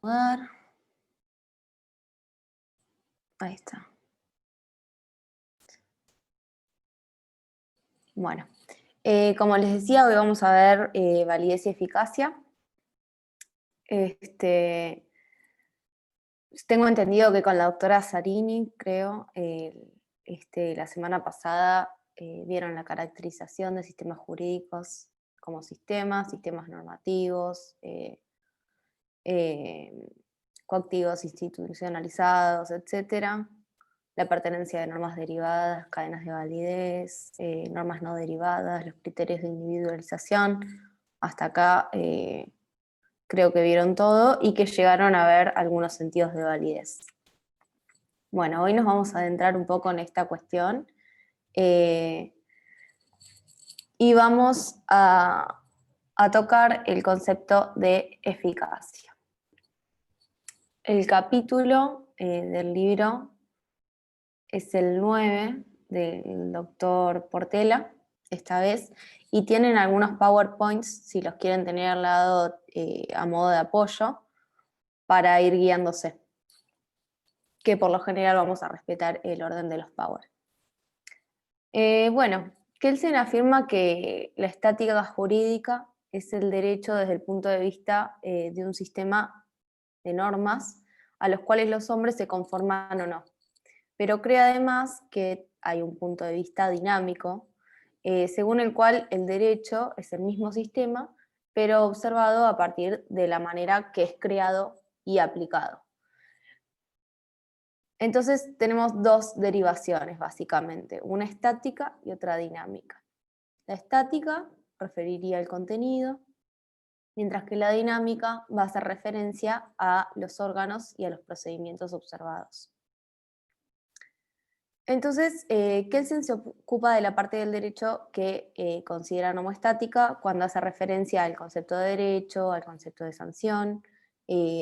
Ahí está. Bueno, como les decía, hoy vamos a ver validez y eficacia. Tengo entendido que con la doctora Zarini, creo, la semana pasada vieron la caracterización de sistemas jurídicos como sistemas normativos, eh, coactivos institucionalizados, etcétera, la pertenencia de normas derivadas, cadenas de validez, normas no derivadas, los criterios de individualización. Hasta acá creo que vieron todo y que llegaron a ver algunos sentidos de validez. Bueno, hoy nos vamos a adentrar un poco en esta cuestión y vamos a tocar el concepto de eficacia. El capítulo del libro es el 9 del doctor Portela, esta vez, y tienen algunos PowerPoints, si los quieren tener al lado a modo de apoyo, para ir guiándose, que por lo general vamos a respetar el orden de los Power. Bueno, Kelsen afirma que la estática jurídica es el derecho desde el punto de vista de un sistema de normas a los cuales los hombres se conforman o no. Pero cree además que hay un punto de vista dinámico, según el cual el derecho es el mismo sistema, pero observado a partir de la manera que es creado y aplicado. Entonces tenemos dos derivaciones, básicamente, una estática y otra dinámica. La estática referiría al contenido, mientras que la dinámica va a hacer referencia a los órganos y a los procedimientos observados. Entonces, Kelsen se ocupa de la parte del derecho que considera nomostática cuando hace referencia al concepto de derecho, al concepto de sanción,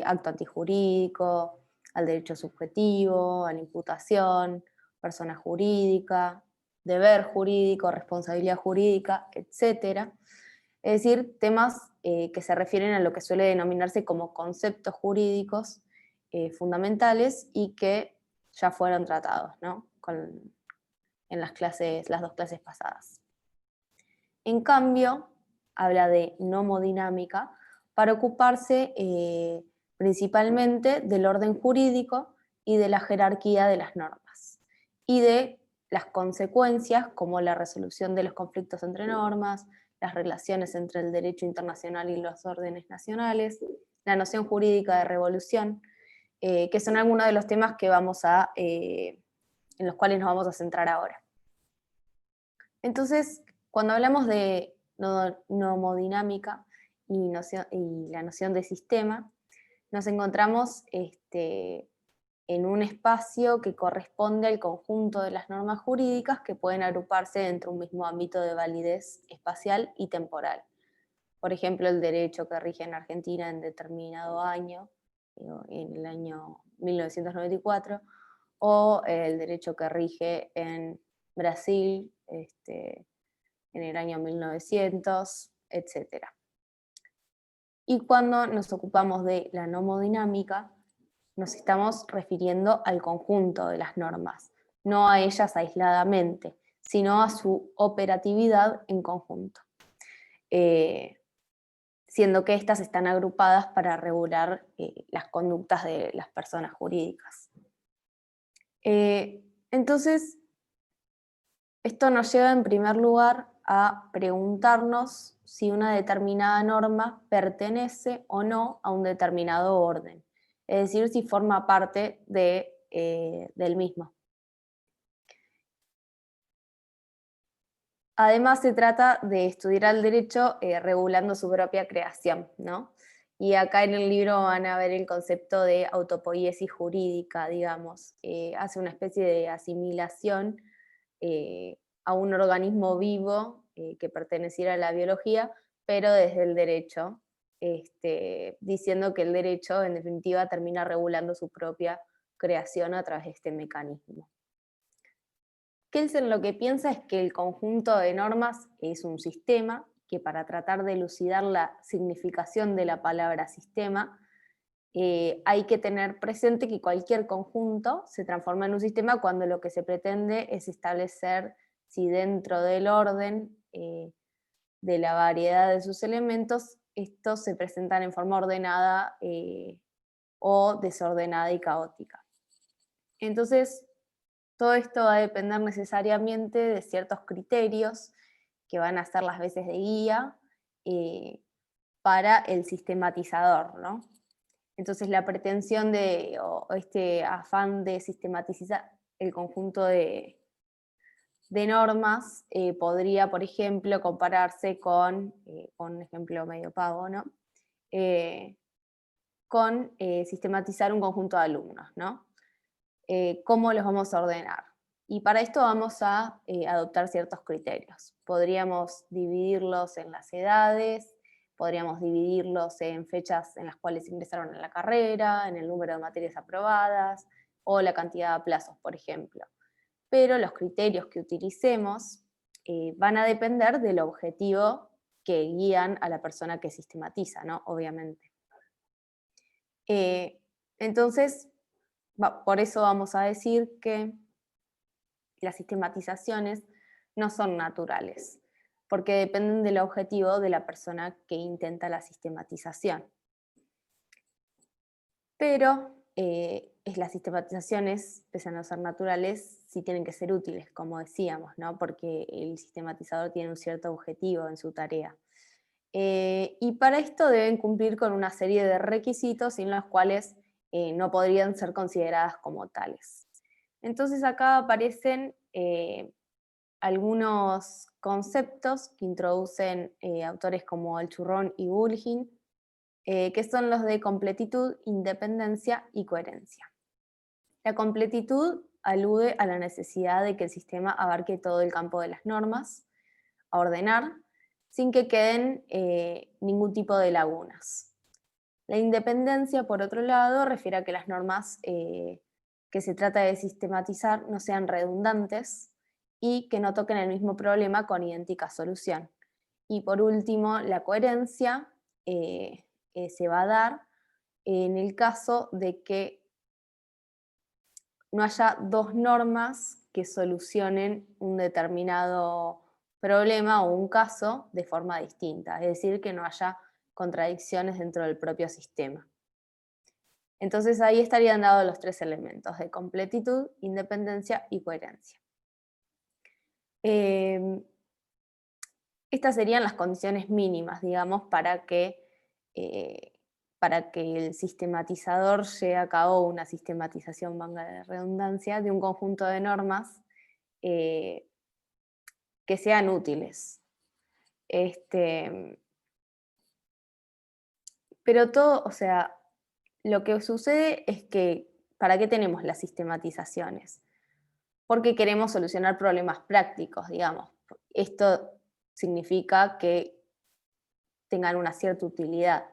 acto antijurídico, al derecho subjetivo, a la imputación, persona jurídica, deber jurídico, responsabilidad jurídica, etc. Es decir, temas que se refieren a lo que suele denominarse como conceptos jurídicos fundamentales y que ya fueron tratados, ¿no? En las dos clases pasadas. En cambio, habla de nomodinámica para ocuparse principalmente del orden jurídico y de la jerarquía de las normas y de las consecuencias como la resolución de los conflictos entre normas, las relaciones entre el derecho internacional y los órdenes nacionales, la noción jurídica de revolución, que son algunos de los temas que en los cuales nos vamos a centrar ahora. Entonces, cuando hablamos de nomodinámica y la noción de sistema, nos encontramos en un espacio que corresponde al conjunto de las normas jurídicas que pueden agruparse dentro de un mismo ámbito de validez espacial y temporal. Por ejemplo, el derecho que rige en Argentina en determinado año, en el año 1994, o el derecho que rige en Brasil en el año 1900, etc. Y cuando nos ocupamos de la nomodinámica, nos estamos refiriendo al conjunto de las normas, no a ellas aisladamente, sino a su operatividad en conjunto, siendo que estas están agrupadas para regular las conductas de las personas jurídicas. Entonces, esto nos lleva en primer lugar a preguntarnos si una determinada norma pertenece o no a un determinado orden, es decir, si forma parte del mismo. Además, se trata de estudiar al derecho regulando su propia creación, ¿no? Y acá en el libro van a ver el concepto de autopoiesis jurídica, digamos. Hace una especie de asimilación a un organismo vivo que perteneciera a la biología, pero desde el derecho, diciendo que el derecho, en definitiva, termina regulando su propia creación a través de este mecanismo. Kelsen lo que piensa es que el conjunto de normas es un sistema que, para tratar de elucidar la significación de la palabra sistema, hay que tener presente que cualquier conjunto se transforma en un sistema cuando lo que se pretende es establecer si dentro del orden de la variedad de sus elementos, estos se presentan en forma ordenada o desordenada y caótica. Entonces, todo esto va a depender necesariamente de ciertos criterios que van a ser las veces de guía para el sistematizador, ¿no? Entonces la pretensión o este afán de sistematizar el conjunto de normas podría, por ejemplo, compararse con un ejemplo medio pago, ¿no? Con sistematizar un conjunto de alumnos, ¿no? ¿Cómo los vamos a ordenar? Y para esto vamos a adoptar ciertos criterios. Podríamos dividirlos en las edades, podríamos dividirlos en fechas en las cuales ingresaron a la carrera, en el número de materias aprobadas o la cantidad de plazos, por ejemplo. Pero los criterios que utilicemos van a depender del objetivo que guían a la persona que sistematiza, ¿no? Obviamente. Entonces, por eso vamos a decir que las sistematizaciones no son naturales, porque dependen del objetivo de la persona que intenta la sistematización. Pero las sistematizaciones, pese a no ser naturales, sí tienen que ser útiles, como decíamos, ¿no? Porque el sistematizador tiene un cierto objetivo en su tarea. Y para esto deben cumplir con una serie de requisitos sin los cuales no podrían ser consideradas como tales. Entonces acá aparecen algunos conceptos que introducen autores como Alchurrón y Bulgin, que son los de completitud, independencia y coherencia. La completitud alude a la necesidad de que el sistema abarque todo el campo de las normas a ordenar, sin que queden ningún tipo de lagunas. La independencia, por otro lado, refiere a que las normas que se trata de sistematizar no sean redundantes y que no toquen el mismo problema con idéntica solución. Y por último, la coherencia se va a dar en el caso de que no haya dos normas que solucionen un determinado problema o un caso de forma distinta, es decir, que no haya contradicciones dentro del propio sistema. Entonces ahí estarían dados los tres elementos de completitud, independencia y coherencia. Estas serían las condiciones mínimas, digamos, para que el sistematizador lleve a cabo una sistematización, valga la redundancia, de un conjunto de normas que sean útiles. Pero todo, o sea, lo que sucede es que, ¿para qué tenemos las sistematizaciones? Porque queremos solucionar problemas prácticos, digamos. Esto significa que tengan una cierta utilidad.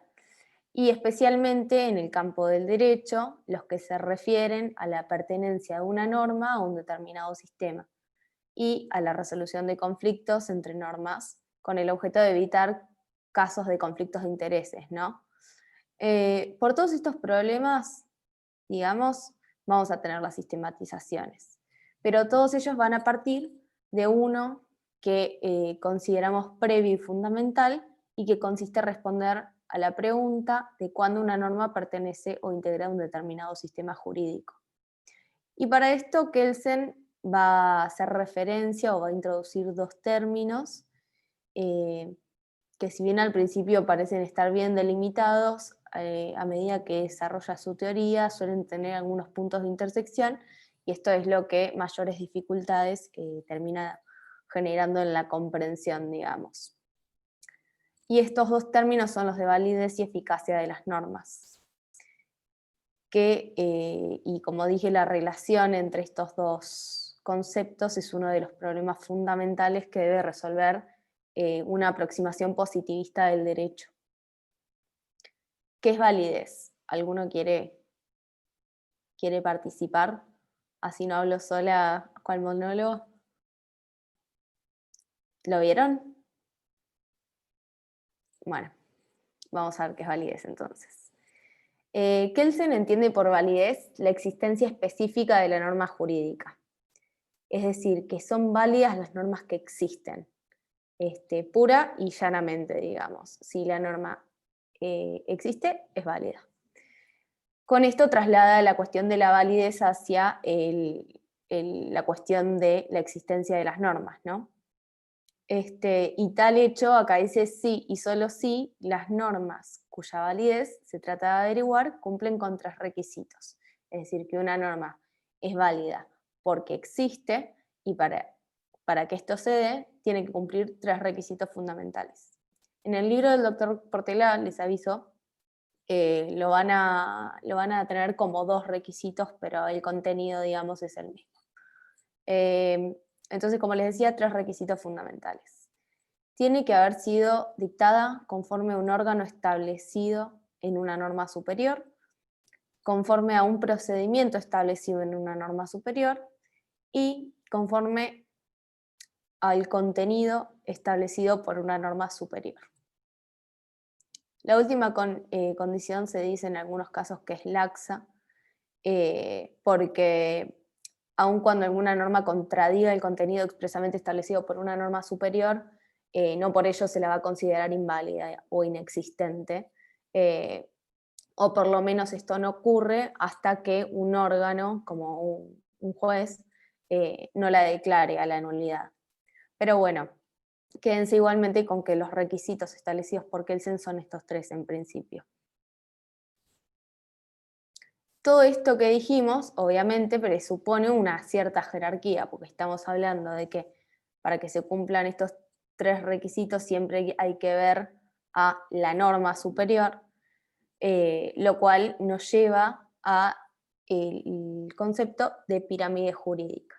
Y especialmente en el campo del derecho, los que se refieren a la pertenencia de una norma a un determinado sistema y a la resolución de conflictos entre normas con el objeto de evitar casos de conflictos de intereses, ¿no? Por todos estos problemas, digamos, vamos a tener las sistematizaciones, pero todos ellos van a partir de uno que consideramos previo y fundamental y que consiste en responder a la pregunta de cuándo una norma pertenece o integra un determinado sistema jurídico. Y para esto Kelsen va a hacer referencia o va a introducir dos términos que si bien al principio parecen estar bien delimitados, a medida que desarrolla su teoría suelen tener algunos puntos de intersección y esto es lo que mayores dificultades termina generando en la comprensión, digamos. Y estos dos términos son los de validez y eficacia de las normas. Y como dije, la relación entre estos dos conceptos es uno de los problemas fundamentales que debe resolver una aproximación positivista del derecho. ¿Qué es validez? ¿Alguno quiere participar? Así no hablo sola cual monólogo. ¿Lo vieron? Bueno, vamos a ver qué es validez entonces. Kelsen entiende por validez la existencia específica de la norma jurídica. Es decir, que son válidas las normas que existen, pura y llanamente, digamos. Si la norma existe, es válida. Con esto traslada la cuestión de la validez hacia la cuestión de la existencia de las normas, ¿no? Y tal hecho, acá dice sí y solo sí, las normas cuya validez se trata de averiguar cumplen con 3 requisitos. Es decir, que una norma es válida porque existe y para que esto se dé, tiene que cumplir 3 requisitos fundamentales. En el libro del doctor Portela, les aviso, lo van a tener como 2 requisitos, pero el contenido, digamos, es el mismo. Entonces, como les decía, 3 requisitos fundamentales. Tiene que haber sido dictada conforme a un órgano establecido en una norma superior, conforme a un procedimiento establecido en una norma superior y conforme al contenido establecido por una norma superior. La última condición se dice en algunos casos que es laxa, porque aun cuando alguna norma contradiga el contenido expresamente establecido por una norma superior, no por ello se la va a considerar inválida o inexistente, o por lo menos esto no ocurre hasta que un órgano, como un juez, no la declare a la nulidad. Pero bueno, quédense igualmente con que los requisitos establecidos por Kelsen son estos 3 en principio. Todo esto que dijimos, obviamente, presupone una cierta jerarquía, porque estamos hablando de que para que se cumplan estos 3 requisitos siempre hay que ver a la norma superior, lo cual nos lleva a el concepto de pirámide jurídica.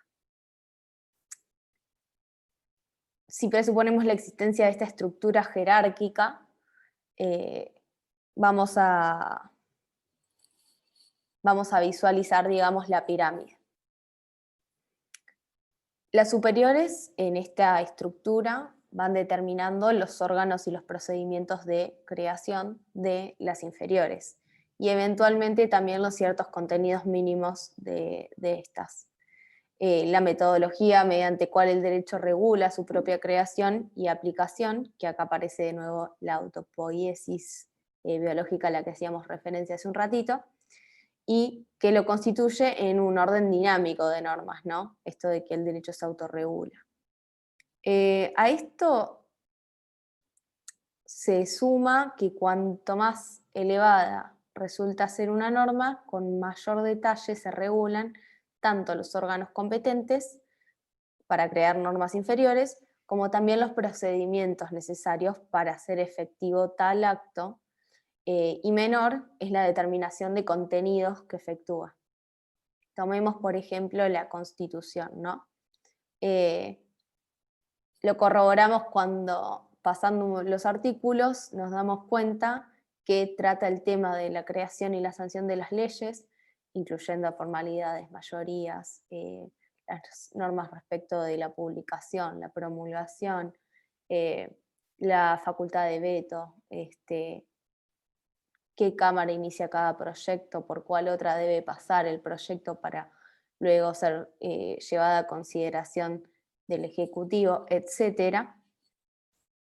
Si presuponemos la existencia de esta estructura jerárquica, vamos a visualizar, digamos, la pirámide. Las superiores en esta estructura van determinando los órganos y los procedimientos de creación de las inferiores y eventualmente también los ciertos contenidos mínimos de estas. La metodología mediante cual el derecho regula su propia creación y aplicación, que acá aparece de nuevo la autopoiesis biológica a la que hacíamos referencia hace un ratito, y que lo constituye en un orden dinámico de normas, ¿no? Esto de que el derecho se autorregula. A esto se suma que cuanto más elevada resulta ser una norma, con mayor detalle se regulan tanto los órganos competentes para crear normas inferiores, como también los procedimientos necesarios para hacer efectivo tal acto, y menor es la determinación de contenidos que efectúa. Tomemos, por ejemplo, la Constitución, ¿no? Lo corroboramos cuando, pasando los artículos, nos damos cuenta que trata el tema de la creación y la sanción de las leyes, incluyendo formalidades, mayorías, las normas respecto de la publicación, la promulgación, la facultad de veto, qué cámara inicia cada proyecto, por cuál otra debe pasar el proyecto para luego ser llevada a consideración del Ejecutivo, etc.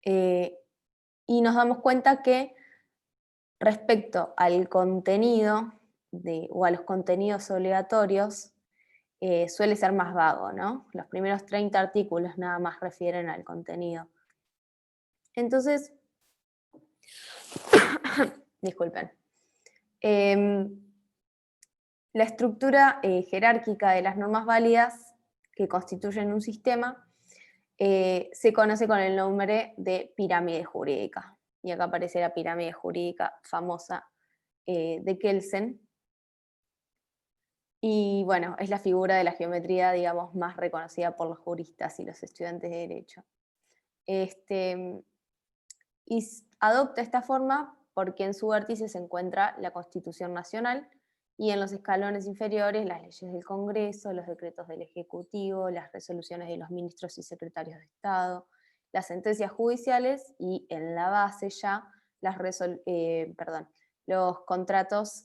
Y nos damos cuenta que respecto al contenido o a los contenidos obligatorios, suele ser más vago, ¿no? Los primeros 30 artículos nada más refieren al contenido. Entonces, disculpen. La estructura jerárquica de las normas válidas que constituyen un sistema se conoce con el nombre de pirámide jurídica. Y acá aparece la pirámide jurídica famosa de Kelsen. Y bueno, es la figura de la geometría, digamos, más reconocida por los juristas y los estudiantes de Derecho. Y adopta esta forma porque en su vértice se encuentra la Constitución Nacional y en los escalones inferiores las leyes del Congreso, los decretos del Ejecutivo, las resoluciones de los ministros y secretarios de Estado, las sentencias judiciales y en la base ya las los contratos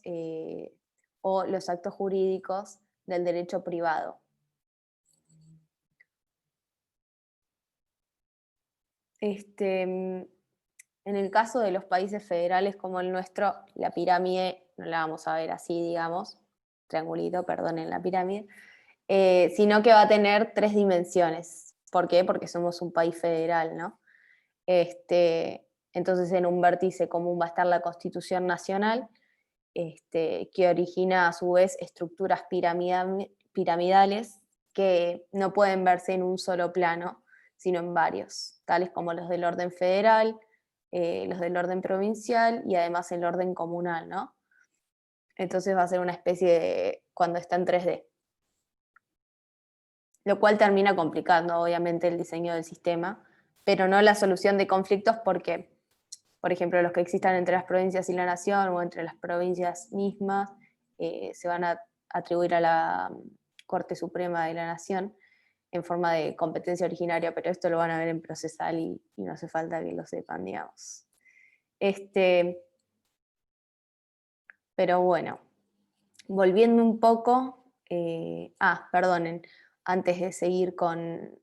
o los actos jurídicos del derecho privado. En el caso de los países federales como el nuestro, la pirámide no la vamos a ver así, digamos, triangulito, perdonen la pirámide, sino que va a tener 3 dimensiones. ¿Por qué? Porque somos un país federal, ¿no? Entonces en un vértice común va a estar la Constitución Nacional, que origina a su vez estructuras piramidales que no pueden verse en un solo plano, sino en varios, tales como los del orden federal, los del orden provincial y además el orden comunal, ¿no? Entonces va a ser una especie de cuando está en 3D. Lo cual termina complicando, obviamente, el diseño del sistema, pero no la solución de conflictos porque, por ejemplo, los que existan entre las provincias y la nación o entre las provincias mismas se van a atribuir a la Corte Suprema de la Nación en forma de competencia originaria, pero esto lo van a ver en procesal y no hace falta que lo sepan, digamos. Pero bueno, volviendo un poco, perdonen, antes de seguir con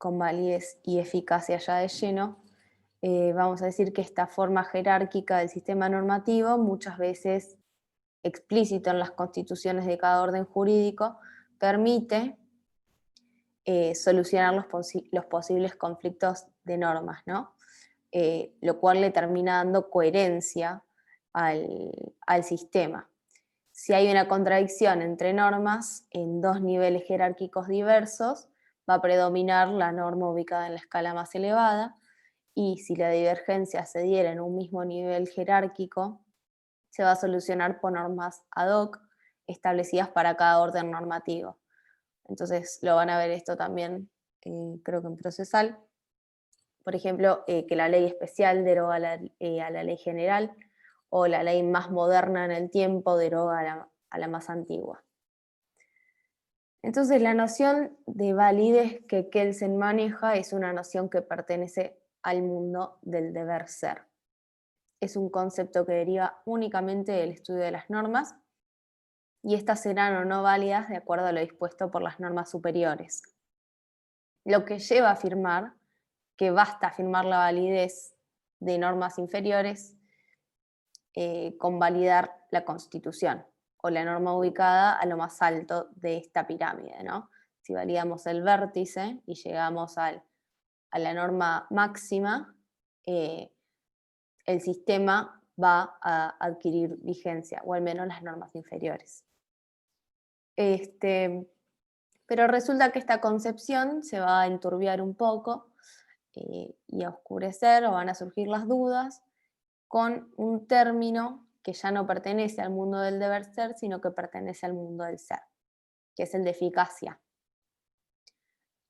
validez y eficacia ya de lleno, vamos a decir que esta forma jerárquica del sistema normativo, muchas veces explícito en las constituciones de cada orden jurídico, permite solucionar los posibles conflictos de normas, ¿no? Lo cual le termina dando coherencia al sistema. Si hay una contradicción entre normas en 2 niveles jerárquicos diversos, va a predominar la norma ubicada en la escala más elevada, y si la divergencia se diera en un mismo nivel jerárquico, se va a solucionar por normas ad hoc establecidas para cada orden normativo. Entonces lo van a ver esto también, creo que en procesal. Por ejemplo, que la ley especial deroga a la ley general, o la ley más moderna en el tiempo deroga a la más antigua. Entonces la noción de validez que Kelsen maneja es una noción que pertenece al mundo del deber ser. Es un concepto que deriva únicamente del estudio de las normas, y estas serán o no válidas de acuerdo a lo dispuesto por las normas superiores. Lo que lleva a afirmar que basta afirmar la validez de normas inferiores con validar la Constitución o la norma ubicada a lo más alto de esta pirámide, ¿no? Si validamos el vértice y llegamos a la norma máxima, el sistema va a adquirir vigencia, o al menos las normas inferiores. Pero resulta que esta concepción se va a enturbiar un poco y a oscurecer, o van a surgir las dudas, con un término que ya no pertenece al mundo del deber ser, sino que pertenece al mundo del ser, que es el de eficacia.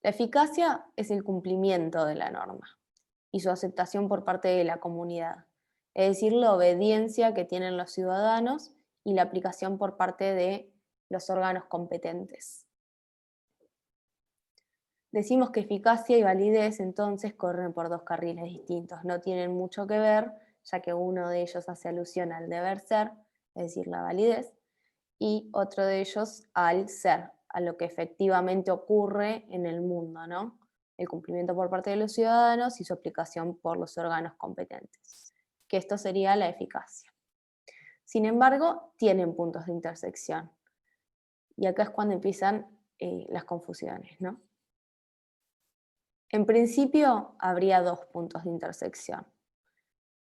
La eficacia es el cumplimiento de la norma y su aceptación por parte de la comunidad, es decir, la obediencia que tienen los ciudadanos y la aplicación por parte de los órganos competentes. Decimos que eficacia y validez entonces corren por 2 carriles distintos, no tienen mucho que ver, ya que uno de ellos hace alusión al deber ser, es decir, la validez, y otro de ellos al ser, a lo que efectivamente ocurre en el mundo, ¿no? El cumplimiento por parte de los ciudadanos y su aplicación por los órganos competentes, que esto sería la eficacia. Sin embargo, tienen puntos de intersección, y acá es cuando empiezan las confusiones, ¿no? En principio, habría 2 puntos de intersección.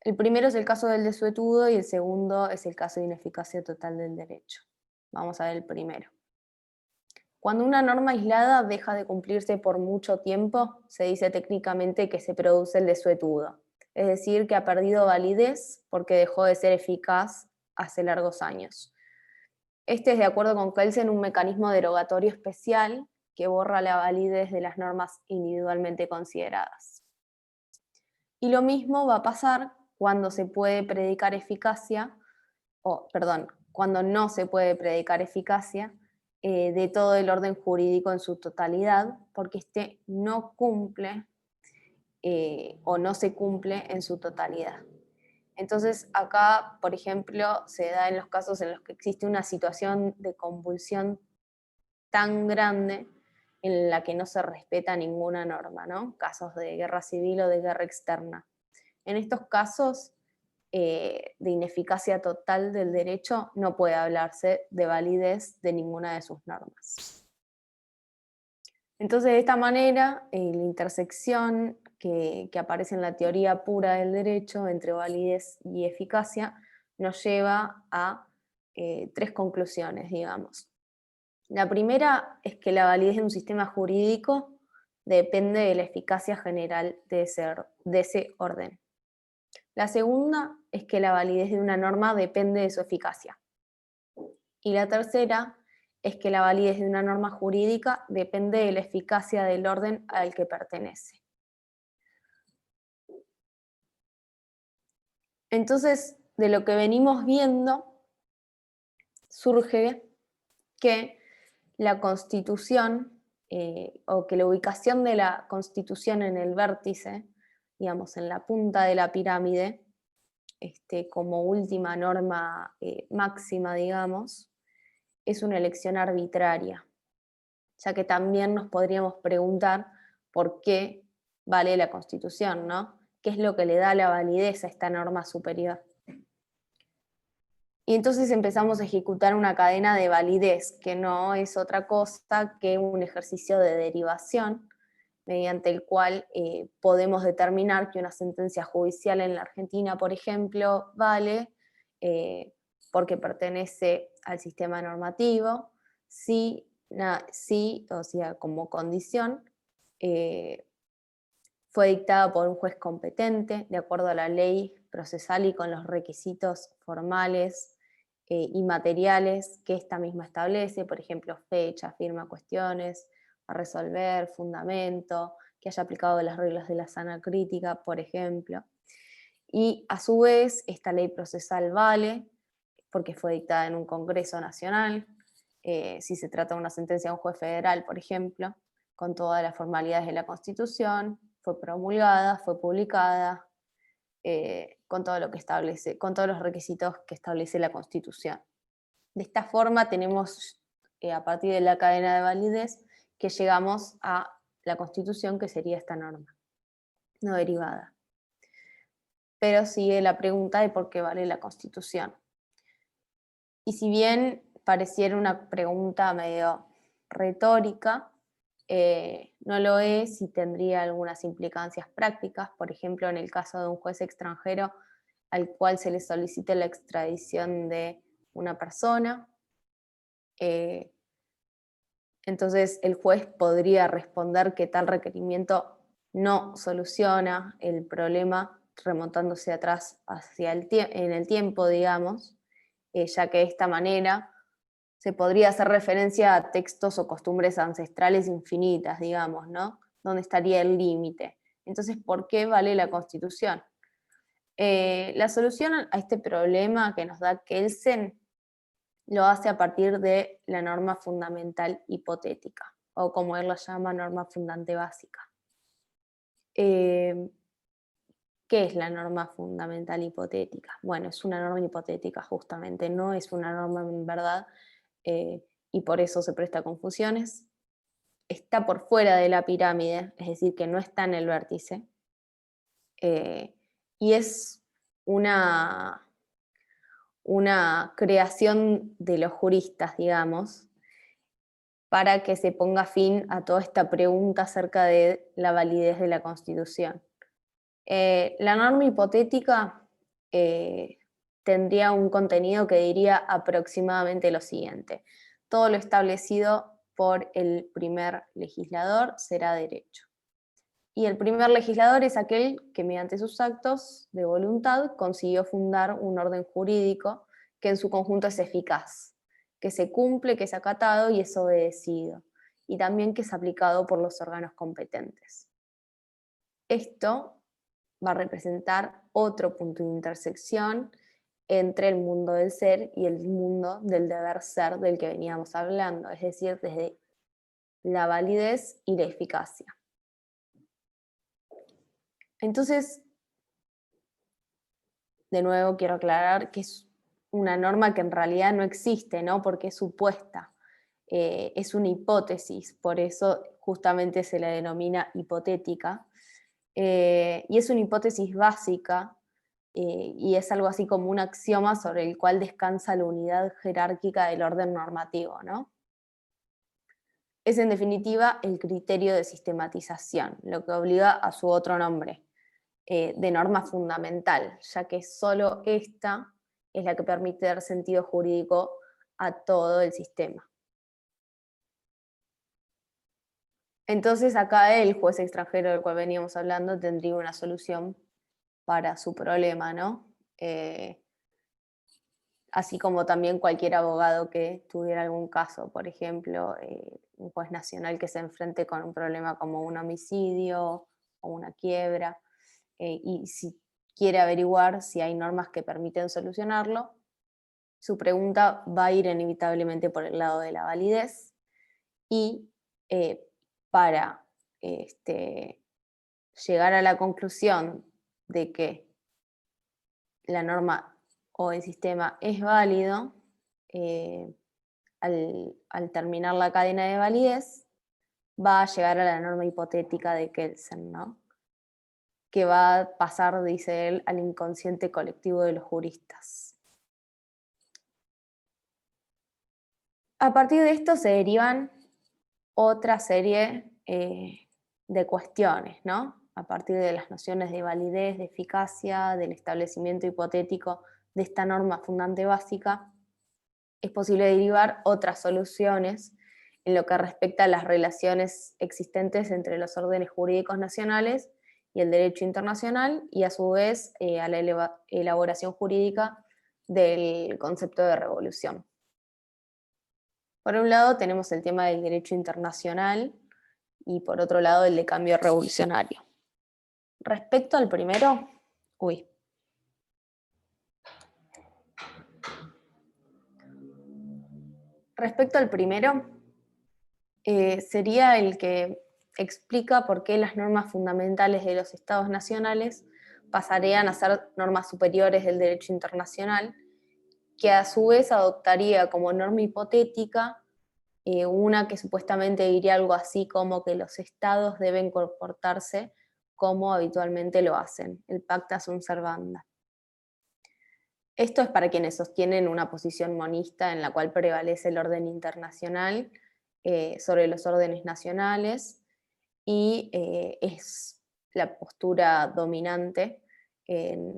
El primero es el caso del desuetudo y el segundo es el caso de ineficacia total del derecho. Vamos a ver el primero. Cuando una norma aislada deja de cumplirse por mucho tiempo, se dice técnicamente que se produce el desuetudo, es decir, que ha perdido validez porque dejó de ser eficaz hace largos años. Este es, de acuerdo con Kelsen, un mecanismo derogatorio especial que borra la validez de las normas individualmente consideradas. Y lo mismo va a pasar cuando se puede predicar eficacia, cuando no se puede predicar eficacia de todo el orden jurídico en su totalidad, porque este no cumple o no se cumple en su totalidad. Entonces acá, por ejemplo, se da en los casos en los que existe una situación de convulsión tan grande en la que no se respeta ninguna norma, ¿no? Casos de guerra civil o de guerra externa. En estos casos de ineficacia total del derecho no puede hablarse de validez de ninguna de sus normas. Entonces, de esta manera, la intersección que aparece en la teoría pura del derecho entre validez y eficacia nos lleva a tres conclusiones, digamos. La primera es que la validez de un sistema jurídico depende de la eficacia general de ese orden. La segunda es que la validez de una norma depende de su eficacia. Y la tercera es que la validez de una norma jurídica depende de la eficacia del orden al que pertenece. Entonces, de lo que venimos viendo, surge que la Constitución, o que la ubicación de la Constitución en el vértice, digamos, en la punta de la pirámide, como última norma máxima, digamos, es una elección arbitraria, ya que también nos podríamos preguntar por qué vale la Constitución, ¿no? ¿Qué es lo que le da la validez a esta norma superior? Y entonces empezamos a ejecutar una cadena de validez, que no es otra cosa que un ejercicio de derivación, mediante el cual podemos determinar que una sentencia judicial en la Argentina, por ejemplo, vale porque pertenece al sistema normativo, si, o sea, como condición, fue dictada por un juez competente, de acuerdo a la ley procesal y con los requisitos formales y materiales que esta misma establece, por ejemplo, fecha, firma, cuestiones a resolver, fundamento, que haya aplicado las reglas de la sana crítica, por ejemplo. Y a su vez, esta ley procesal vale porque fue dictada en un Congreso Nacional, si se trata de una sentencia de un juez federal, por ejemplo, con todas las formalidades de la Constitución, fue promulgada, fue publicada, con todo lo que establece, con todos los requisitos que establece la Constitución. De esta forma tenemos, a partir de la cadena de validez, que llegamos a la Constitución, que sería esta norma, no derivada. Pero sigue la pregunta de por qué vale la Constitución. Y si bien pareciera una pregunta medio retórica, no lo es y tendría algunas implicancias prácticas, por ejemplo, en el caso de un juez extranjero al cual se le solicite la extradición de una persona. Entonces el juez podría responder que tal requerimiento no soluciona el problema remontándose atrás en el tiempo, digamos, ya que de esta manera se podría hacer referencia a textos o costumbres ancestrales infinitas, digamos, ¿no? ¿Dónde estaría el límite? Entonces, ¿por qué vale la Constitución? La solución a este problema que nos da Kelsen lo hace a partir de la norma fundamental hipotética, o como él la llama, norma fundante básica. ¿Qué es la norma fundamental hipotética? Bueno, es una norma hipotética justamente, no es una norma en verdad, y por eso se presta a confusiones. Está por fuera de la pirámide, es decir, que no está en el vértice, y es una creación de los juristas, digamos, para que se ponga fin a toda esta pregunta acerca de la validez de la Constitución. La norma hipotética tendría un contenido que diría aproximadamente lo siguiente: todo lo establecido por el primer legislador será derecho. Y el primer legislador es aquel que mediante sus actos de voluntad consiguió fundar un orden jurídico que en su conjunto es eficaz, que se cumple, que es acatado y es obedecido, y también que es aplicado por los órganos competentes. Esto va a representar otro punto de intersección entre el mundo del ser y el mundo del deber ser del que veníamos hablando, es decir, desde la validez y la eficacia. Entonces, de nuevo quiero aclarar que es una norma que en realidad no existe, ¿no? Porque es supuesta, es una hipótesis, por eso justamente se la denomina hipotética, y es una hipótesis básica, y es algo así como un axioma sobre el cual descansa la unidad jerárquica del orden normativo, ¿no? Es en definitiva el criterio de sistematización, lo que obliga a su otro nombre, de norma fundamental, ya que solo esta es la que permite dar sentido jurídico a todo el sistema. Entonces acá el juez extranjero del cual veníamos hablando tendría una solución para su problema, ¿no? Así como también cualquier abogado que tuviera algún caso, por ejemplo, un juez nacional que se enfrente con un problema como un homicidio o una quiebra, y si quiere averiguar si hay normas que permiten solucionarlo, su pregunta va a ir inevitablemente por el lado de la validez y para este, llegar a la conclusión de que la norma o el sistema es válido, eh, al terminar la cadena de validez, va a llegar a la norma hipotética de Kelsen, ¿no? Que va a pasar, dice él, al inconsciente colectivo de los juristas. A partir de esto se derivan otra serie de cuestiones, ¿no? A partir de las nociones de validez, de eficacia, del establecimiento hipotético de esta norma fundante básica, es posible derivar otras soluciones en lo que respecta a las relaciones existentes entre los órdenes jurídicos nacionales y el derecho internacional, y a su vez a la elaboración jurídica del concepto de revolución. Por un lado tenemos el tema del derecho internacional y por otro lado el de cambio revolucionario. Respecto al primero, Respecto al primero, sería el que explica por qué las normas fundamentales de los estados nacionales pasarían a ser normas superiores del derecho internacional, que a su vez adoptaría como norma hipotética una que supuestamente diría algo así como que los estados deben comportarse como habitualmente lo hacen, el pacta sunt servanda. Esto es para quienes sostienen una posición monista en la cual prevalece el orden internacional sobre los órdenes nacionales y es la postura dominante en,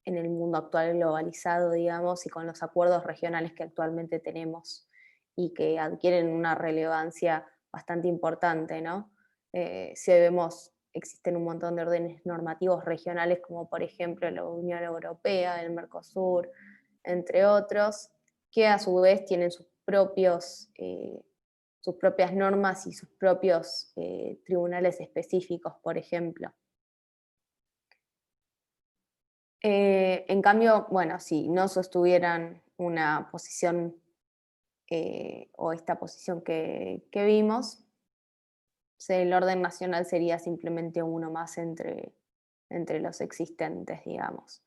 en el mundo actual globalizado, digamos, y con los acuerdos regionales que actualmente tenemos y que adquieren una relevancia bastante importante, ¿no? Si vemos, existen un montón de órdenes normativos regionales, como por ejemplo la Unión Europea, el Mercosur, entre otros, que a su vez tienen sus propias normas y sus propios tribunales específicos, por ejemplo. En cambio, bueno, si no sostuvieran una posición o esta posición que vimos, el orden nacional sería simplemente uno más entre los existentes, digamos.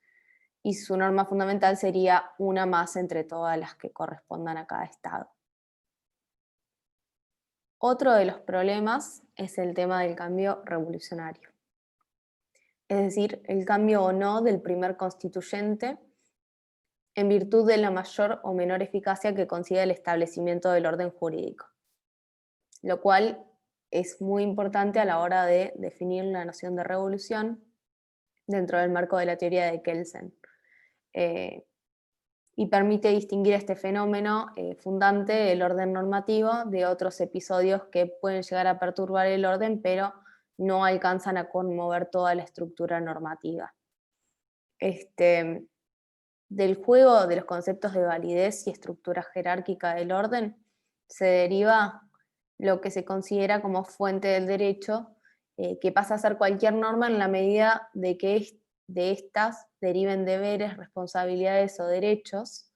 Y su norma fundamental sería una más entre todas las que correspondan a cada estado. Otro de los problemas es el tema del cambio revolucionario. Es decir, el cambio o no del primer constituyente en virtud de la mayor o menor eficacia que consiga el establecimiento del orden jurídico, lo cual es muy importante a la hora de definir la noción de revolución dentro del marco de la teoría de Kelsen. Y permite distinguir este fenómeno fundante del orden normativo de otros episodios que pueden llegar a perturbar el orden, pero no alcanzan a conmover toda la estructura normativa. Del juego de los conceptos de validez y estructura jerárquica del orden se deriva lo que se considera como fuente del derecho, que pasa a ser cualquier norma en la medida de que de estas deriven deberes, responsabilidades o derechos,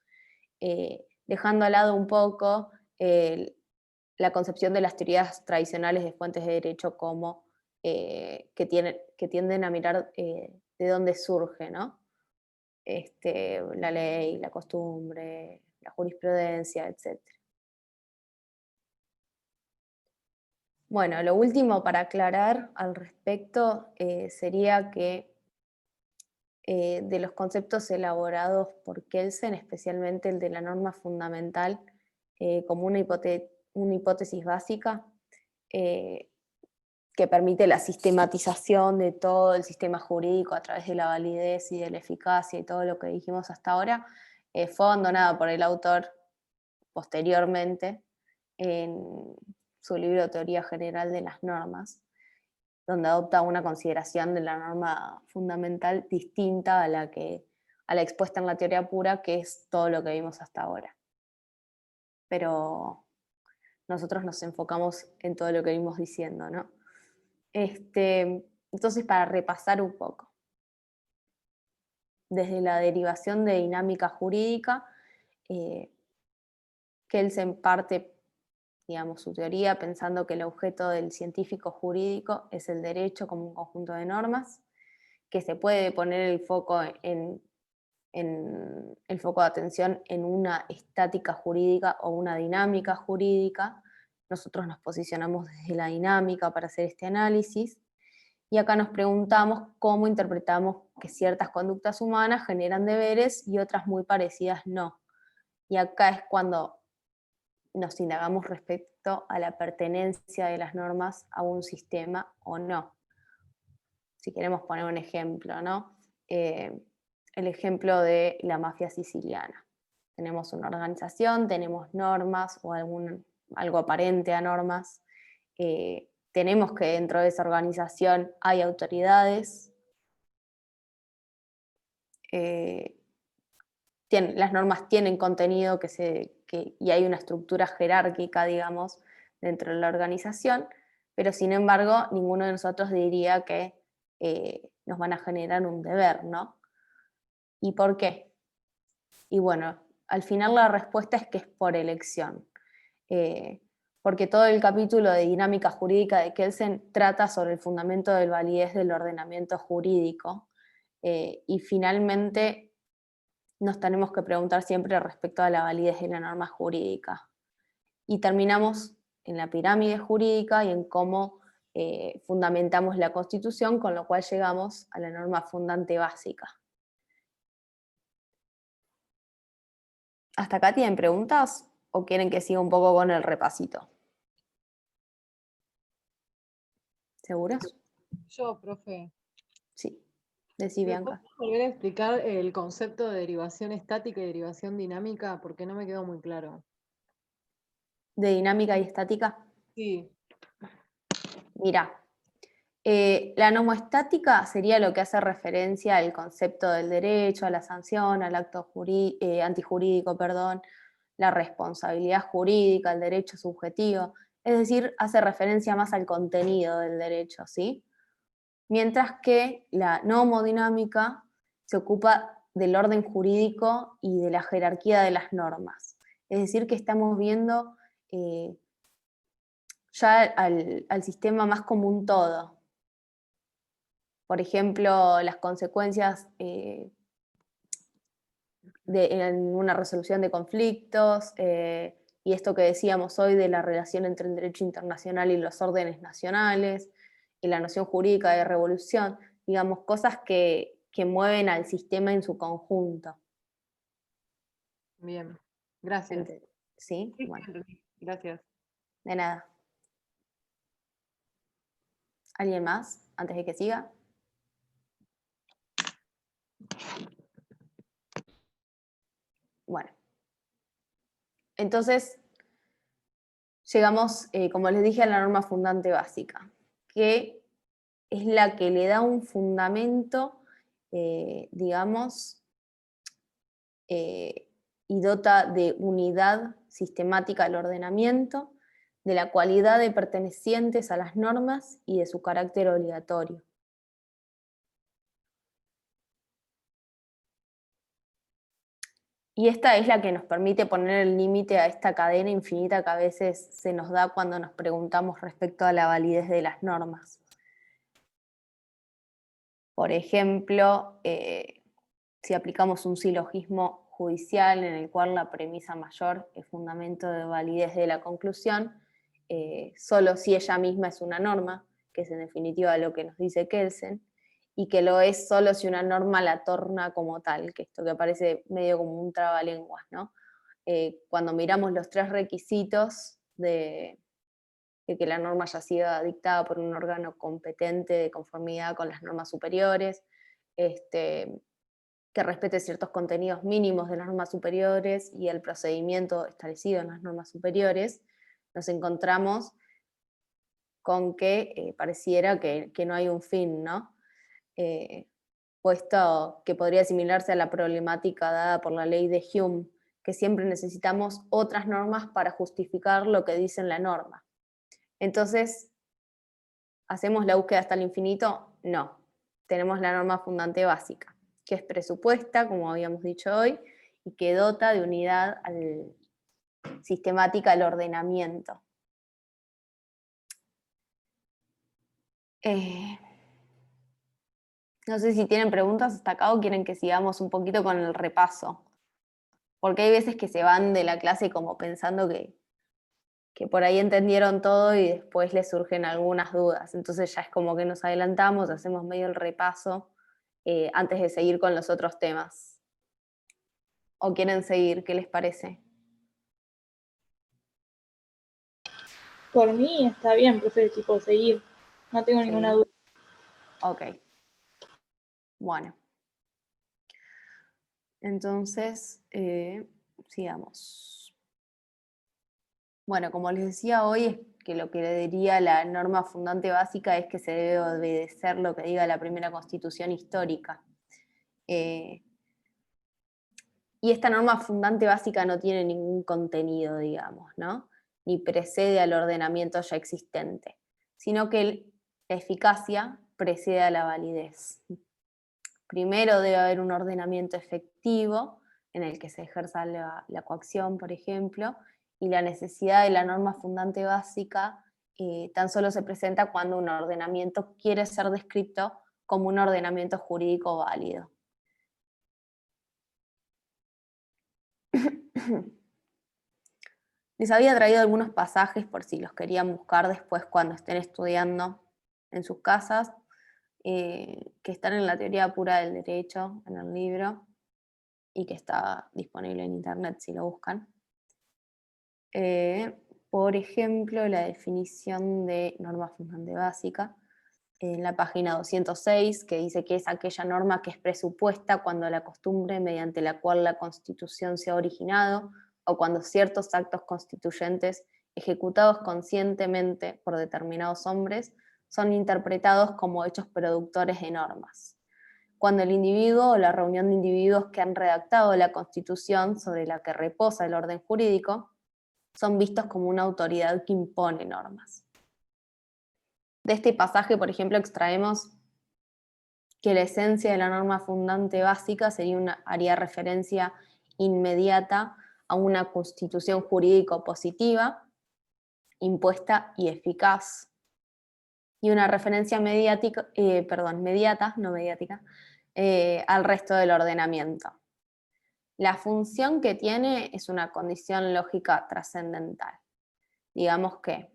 dejando al lado un poco la concepción de las teorías tradicionales de fuentes de derecho como que tienden a mirar de dónde surge, ¿no? la ley, la costumbre, la jurisprudencia, etc. Bueno, lo último para aclarar al respecto sería que de los conceptos elaborados por Kelsen, especialmente el de la norma fundamental, como una hipótesis básica, eh, que permite la sistematización de todo el sistema jurídico a través de la validez y de la eficacia y todo lo que dijimos hasta ahora, fue abandonada por el autor posteriormente en su libro Teoría General de las Normas, donde adopta una consideración de la norma fundamental distinta a la expuesta en la teoría pura, que es todo lo que vimos hasta ahora. Pero nosotros nos enfocamos en todo lo que vimos diciendo, ¿no? Entonces, para repasar un poco, desde la derivación de dinámica jurídica, Kelsen parte, digamos, su teoría pensando que el objeto del científico jurídico es el derecho como un conjunto de normas, que se puede poner el foco el foco de atención en una estática jurídica o una dinámica jurídica. Nosotros nos posicionamos desde la dinámica para hacer este análisis. Y acá nos preguntamos cómo interpretamos que ciertas conductas humanas generan deberes y otras muy parecidas no. Y acá es cuando nos indagamos respecto a la pertenencia de las normas a un sistema o no. Si queremos poner un ejemplo, ¿no? El ejemplo de la mafia siciliana. Tenemos una organización, tenemos normas o algo aparente a normas. Tenemos que dentro de esa organización hay autoridades. Las normas tienen contenido y hay una estructura jerárquica, digamos, dentro de la organización, pero sin embargo ninguno de nosotros diría que nos van a generar un deber, ¿no? ¿Y por qué? Y bueno, al final la respuesta es que es por elección. Porque todo el capítulo de dinámica jurídica de Kelsen trata sobre el fundamento del validez del ordenamiento jurídico, y finalmente nos tenemos que preguntar siempre respecto a la validez de la norma jurídica. Y terminamos en la pirámide jurídica y en cómo fundamentamos la Constitución, con lo cual llegamos a la norma fundante básica. ¿Hasta acá tienen preguntas o quieren que siga un poco con el repasito? ¿Seguros? Yo, profe. Sí, decí ¿Me puedes Bianca. volver a explicar el concepto de derivación estática y derivación dinámica? Porque no me quedó muy claro. ¿De dinámica y estática? Sí, Mira, la nomoestática sería lo que hace referencia al concepto del derecho, a la sanción, al acto antijurídico, perdón, la responsabilidad jurídica, el derecho subjetivo, es decir, hace referencia más al contenido del derecho, ¿sí? Mientras que la nomodinámica se ocupa del orden jurídico y de la jerarquía de las normas. Es decir, que estamos viendo ya al sistema más como un todo. Por ejemplo, las consecuencias en una resolución de conflictos, y esto que decíamos hoy de la relación entre el derecho internacional y los órdenes nacionales, y la noción jurídica de revolución, digamos, cosas que mueven al sistema en su conjunto. bien. Gracias. ¿Sí? Sí, Bueno, entendí. Gracias. de nada. ¿Alguien más antes de que siga? Bueno, entonces llegamos, como les dije, a la norma fundante básica, que es la que le da un fundamento, digamos, y dota de unidad sistemática al ordenamiento, de la cualidad de pertenecientes a las normas y de su carácter obligatorio. Y esta es la que nos permite poner el límite a esta cadena infinita que a veces se nos da cuando nos preguntamos respecto a la validez de las normas. Por ejemplo, si aplicamos un silogismo judicial en el cual la premisa mayor es fundamento de validez de la conclusión, solo si ella misma es una norma, que es en definitiva lo que nos dice Kelsen, y que lo es solo si una norma la torna como tal, que esto que parece medio como un trabalenguas, ¿no? Cuando miramos los 3 requisitos de que la norma haya sido dictada por un órgano competente de conformidad con las normas superiores, que respete ciertos contenidos mínimos de las normas superiores y el procedimiento establecido en las normas superiores, nos encontramos con que pareciera que no hay un fin, ¿no? Puesto que podría asimilarse a la problemática dada por la ley de Hume, que siempre necesitamos otras normas para justificar lo que dice en la norma. Entonces, ¿hacemos la búsqueda hasta el infinito? No. Tenemos la norma fundante básica, que es presupuesta, como habíamos dicho hoy, y que dota de unidad sistemática al ordenamiento. No sé si tienen preguntas hasta acá o quieren que sigamos un poquito con el repaso. Porque hay veces que se van de la clase como pensando que por ahí entendieron todo y después les surgen algunas dudas. Entonces ya es como que nos adelantamos, hacemos medio el repaso antes de seguir con los otros temas. ¿O quieren seguir? ¿Qué les parece? Por mí está bien, profe, tipo, seguir. No tengo ninguna duda. Ok. Bueno. Entonces, sigamos. Bueno, como les decía hoy, es que lo que le diría la norma fundante básica es que se debe obedecer lo que diga la primera constitución histórica. Y esta norma fundante básica no tiene ningún contenido, digamos, ¿no? Ni precede al ordenamiento ya existente, sino que la eficacia precede a la validez. Primero debe haber un ordenamiento efectivo en el que se ejerza la coacción, por ejemplo, y la necesidad de la norma fundante básica tan solo se presenta cuando un ordenamiento quiere ser descrito como un ordenamiento jurídico válido. Les había traído algunos pasajes por si los querían buscar después cuando estén estudiando en sus casas, que están en la teoría pura del derecho, en el libro, y que está disponible en internet si lo buscan. Por ejemplo, la definición de norma fundante básica en la página 206, que dice que es aquella norma que es presupuesta cuando la costumbre mediante la cual la Constitución se ha originado o cuando ciertos actos constituyentes ejecutados conscientemente por determinados hombres son interpretados como hechos productores de normas. Cuando el individuo o la reunión de individuos que han redactado la Constitución sobre la que reposa el orden jurídico son vistos como una autoridad que impone normas. De este pasaje, por ejemplo, extraemos que la esencia de la norma fundante básica haría referencia inmediata a una constitución jurídico positiva, impuesta y eficaz, y una referencia mediática, mediata, no mediática, al resto del ordenamiento. La función que tiene es una condición lógica trascendental. Digamos que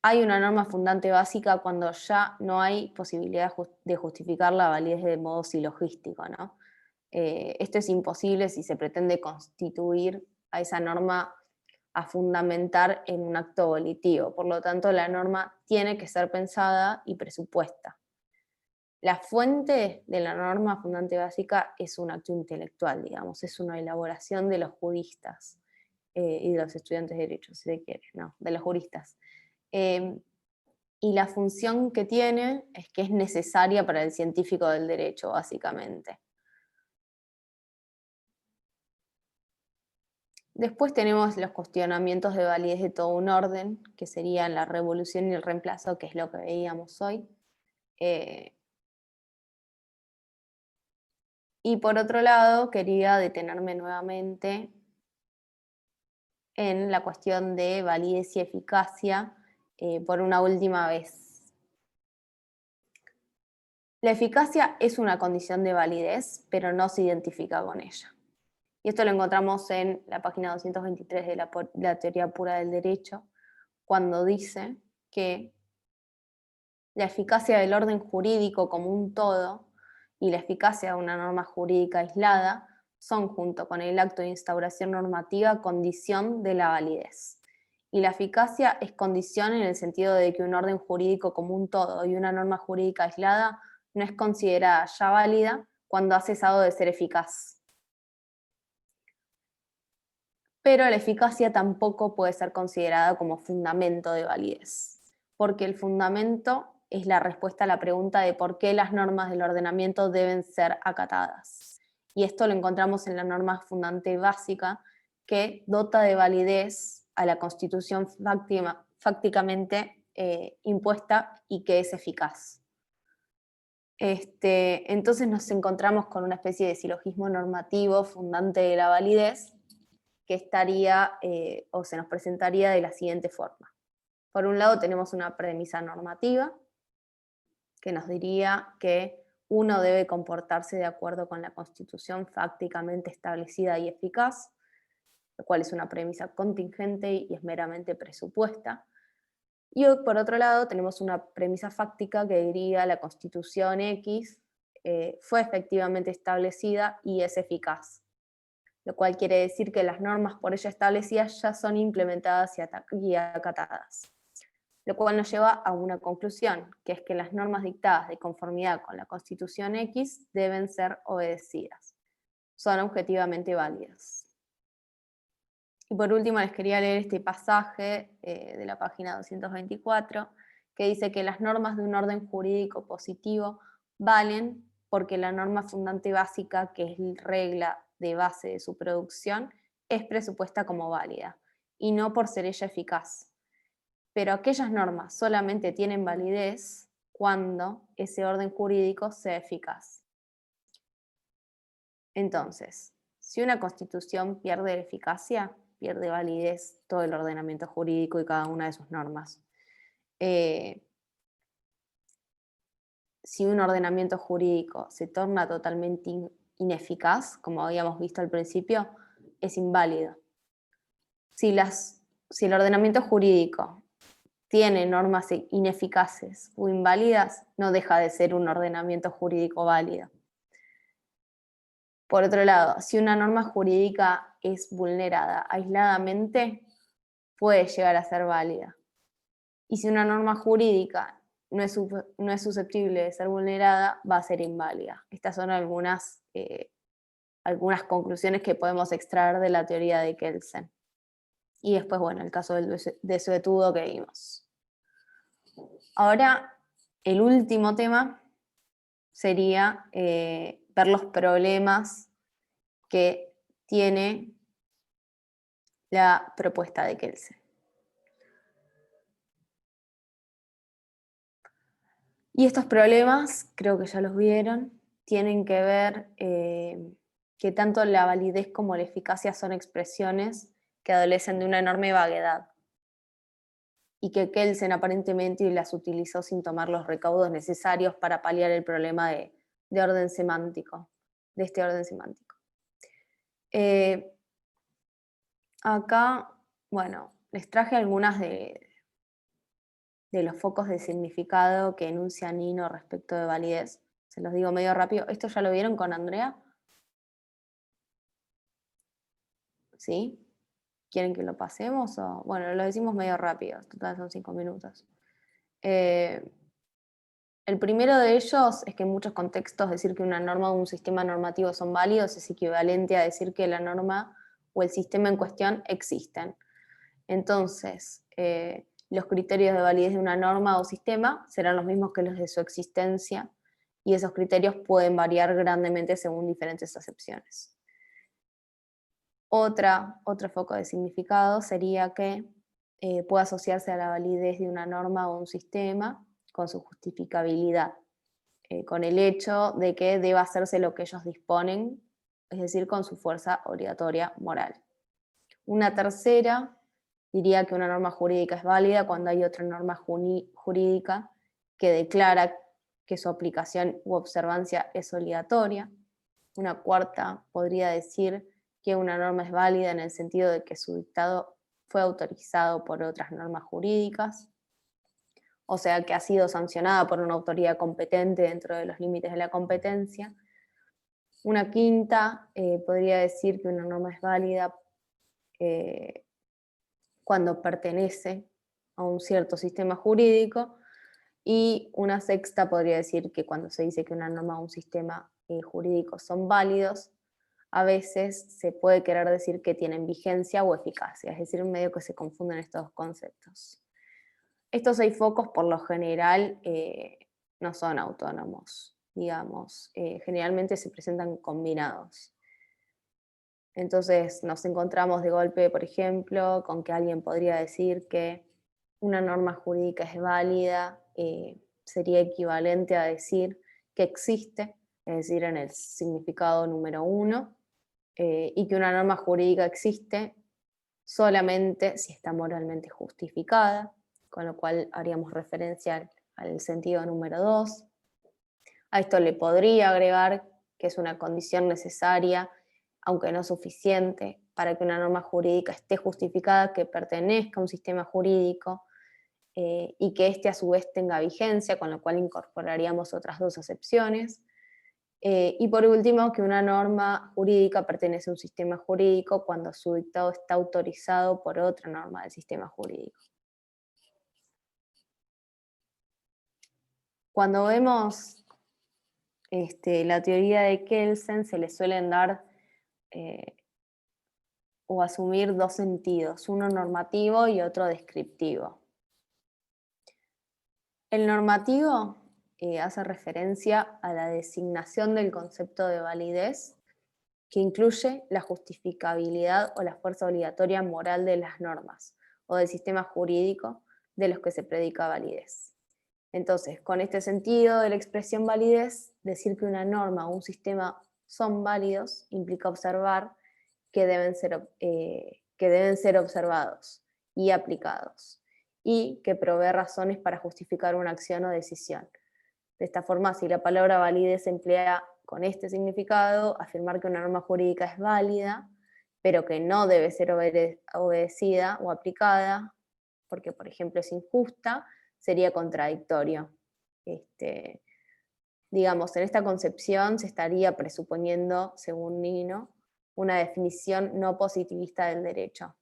hay una norma fundante básica cuando ya no hay posibilidad de justificar la validez de modo silogístico, ¿no? Esto es imposible si se pretende constituir a esa norma a fundamentar en un acto volitivo. Por lo tanto, la norma tiene que ser pensada y presupuesta. La fuente de la norma fundante básica es un acto intelectual, digamos, es una elaboración de los juristas y de los estudiantes de derecho, si se quiere, no, de los juristas. Y la función que tiene es que es necesaria para el científico del derecho, básicamente. Después tenemos los cuestionamientos de validez de todo un orden, que serían la revolución y el reemplazo, que es lo que veíamos hoy. Y por otro lado, quería detenerme nuevamente en la cuestión de validez y eficacia por una última vez. La eficacia es una condición de validez, pero no se identifica con ella. Y esto lo encontramos en la página 223 de la teoría pura del derecho, cuando dice que la eficacia del orden jurídico como un todo y la eficacia de una norma jurídica aislada son, junto con el acto de instauración normativa, condición de la validez. Y la eficacia es condición en el sentido de que un orden jurídico como un todo y una norma jurídica aislada no es considerada ya válida cuando ha cesado de ser eficaz. Pero la eficacia tampoco puede ser considerada como fundamento de validez, porque el fundamento es la respuesta a la pregunta de por qué las normas del ordenamiento deben ser acatadas. Y esto lo encontramos en la norma fundante básica, que dota de validez a la Constitución fácticamente impuesta y que es eficaz. Entonces nos encontramos con una especie de silogismo normativo fundante de la validez, que estaría o se nos presentaría de la siguiente forma. Por un lado tenemos una premisa normativa que nos diría que uno debe comportarse de acuerdo con la Constitución fácticamente establecida y eficaz, lo cual es una premisa contingente y es meramente presupuesta. Y por otro lado tenemos una premisa fáctica que diría la Constitución X fue efectivamente establecida y es eficaz, lo cual quiere decir que las normas por ella establecidas ya son implementadas y acatadas. Lo cual nos lleva a una conclusión, que es que las normas dictadas de conformidad con la Constitución X deben ser obedecidas. Son objetivamente válidas. Y por último les quería leer este pasaje de la página 224, que dice que las normas de un orden jurídico positivo valen porque la norma fundante básica, que es regla de base de su producción, es presupuesta como válida, y no por ser ella eficaz. Pero aquellas normas solamente tienen validez cuando ese orden jurídico sea eficaz. Entonces, si una constitución pierde eficacia, pierde validez todo el ordenamiento jurídico y cada una de sus normas. Si un ordenamiento jurídico se torna totalmente ineficaz, como habíamos visto al principio, es inválido. Si el ordenamiento jurídico tiene normas ineficaces o inválidas, no deja de ser un ordenamiento jurídico válido. Por otro lado, si una norma jurídica es vulnerada aisladamente, puede llegar a ser válida. Y si una norma jurídica no es susceptible de ser vulnerada, va a ser inválida. Estas son algunas conclusiones que podemos extraer de la teoría de Kelsen. Y después, bueno, el caso del desuetudo que vimos. Ahora, el último tema sería ver los problemas que tiene la propuesta de Kelsen. Y estos problemas, creo que ya los vieron, tienen que ver que tanto la validez como la eficacia son expresiones que adolecen de una enorme vaguedad, y que Kelsen aparentemente las utilizó sin tomar los recaudos necesarios para paliar el problema de orden semántico, de este orden semántico. Acá, bueno, les traje algunas de los focos de significado que enuncia Nino respecto de validez. Se los digo medio rápido. ¿Esto ya lo vieron con Andrea? ¿Sí? ¿Quieren que lo pasemos? O, bueno, lo decimos medio rápido, total son 5 minutos. El primero de ellos es que en muchos contextos decir que una norma o un sistema normativo son válidos es equivalente a decir que la norma o el sistema en cuestión existen. Entonces, los criterios de validez de una norma o sistema serán los mismos que los de su existencia, y esos criterios pueden variar grandemente según diferentes acepciones. Otro foco de significado sería que puede asociarse a la validez de una norma o un sistema con su justificabilidad, con el hecho de que deba hacerse lo que ellos disponen, es decir, con su fuerza obligatoria moral. Una tercera diría que una norma jurídica es válida cuando hay otra norma jurídica que declara que su aplicación u observancia es obligatoria. Una cuarta podría decir que una norma es válida en el sentido de que su dictado fue autorizado por otras normas jurídicas, o sea que ha sido sancionada por una autoridad competente dentro de los límites de la competencia. Una quinta podría decir que una norma es válida cuando pertenece a un cierto sistema jurídico, y una sexta podría decir que cuando se dice que una norma o un sistema jurídico son válidos, a veces se puede querer decir que tienen vigencia o eficacia, es decir, en medio que se confunden estos dos conceptos. Estos 6 focos por lo general no son autónomos, digamos, generalmente se presentan combinados. Entonces nos encontramos de golpe, por ejemplo, con que alguien podría decir que una norma jurídica es válida, sería equivalente a decir que existe, es decir, en el significado número 1, y que una norma jurídica existe solamente si está moralmente justificada, con lo cual haríamos referencia al sentido número 2. A esto le podría agregar que es una condición necesaria, aunque no suficiente, para que una norma jurídica esté justificada, que pertenezca a un sistema jurídico y que éste a su vez tenga vigencia, con lo cual incorporaríamos otras 2 acepciones. Y por último, que una norma jurídica pertenece a un sistema jurídico cuando su dictado está autorizado por otra norma del sistema jurídico. Cuando vemos la teoría de Kelsen, se le suelen dar o asumir 2 sentidos, uno normativo y otro descriptivo. El normativo hace referencia a la designación del concepto de validez, que incluye la justificabilidad o la fuerza obligatoria moral de las normas o del sistema jurídico de los que se predica validez. Entonces, con este sentido de la expresión validez, decir que una norma o un sistema son válidos implica observar que deben ser observados y aplicados, y que provee razones para justificar una acción o decisión. De esta forma, si la palabra validez se emplea con este significado, afirmar que una norma jurídica es válida, pero que no debe ser obedecida o aplicada, porque, por ejemplo, es injusta, sería contradictorio. Digamos, en esta concepción se estaría presuponiendo, según Nino, una definición no positivista del derecho.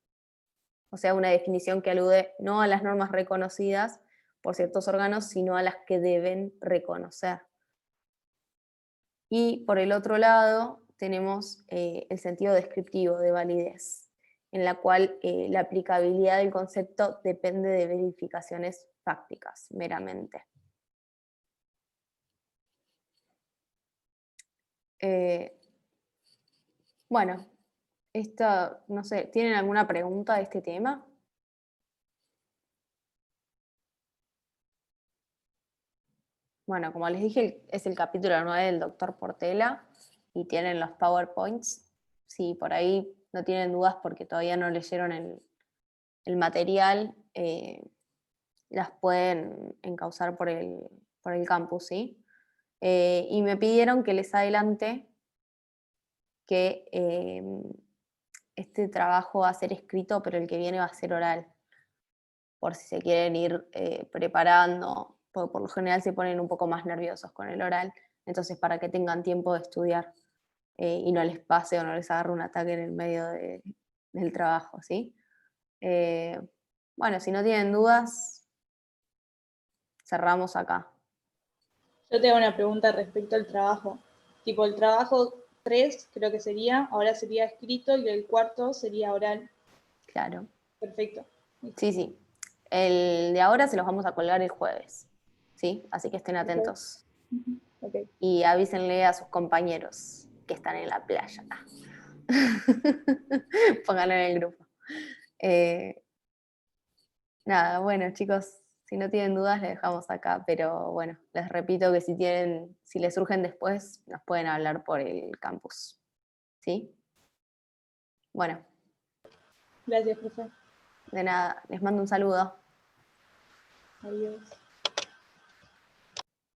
O sea, una definición que alude no a las normas reconocidas por ciertos órganos, sino a las que deben reconocer. Y por el otro lado, tenemos el sentido descriptivo de validez, en la cual la aplicabilidad del concepto depende de verificaciones fácticas, meramente. Bueno, no sé, ¿tienen alguna pregunta de este tema? Bueno, como les dije, es el capítulo 9 del Dr. Portela y tienen los PowerPoints. Si por ahí no tienen dudas porque todavía no leyeron el material, las pueden encauzar por el campus, ¿sí? Y me pidieron que les adelante que este trabajo va a ser escrito, pero el que viene va a ser oral, por si se quieren ir preparando, porque por lo general se ponen un poco más nerviosos con el oral, entonces para que tengan tiempo de estudiar y no les pase o no les agarre un ataque en el medio del trabajo, ¿sí? Bueno, si no tienen dudas, cerramos acá. Yo te hago una pregunta respecto al trabajo. Tipo, el trabajo 3 creo que sería, ahora sería escrito y el cuarto sería oral. Claro. Perfecto. Sí, sí. El de ahora se los vamos a colgar el jueves, ¿sí? Así que estén atentos. Okay. Y avísenle a sus compañeros que están en la playa. Pónganlo en el grupo. Nada, bueno, chicos, si no tienen dudas, les dejamos acá, pero bueno, les repito que si les surgen después, nos pueden hablar por el campus. ¿Sí? Bueno. Gracias, profe. De nada, les mando un saludo. Adiós.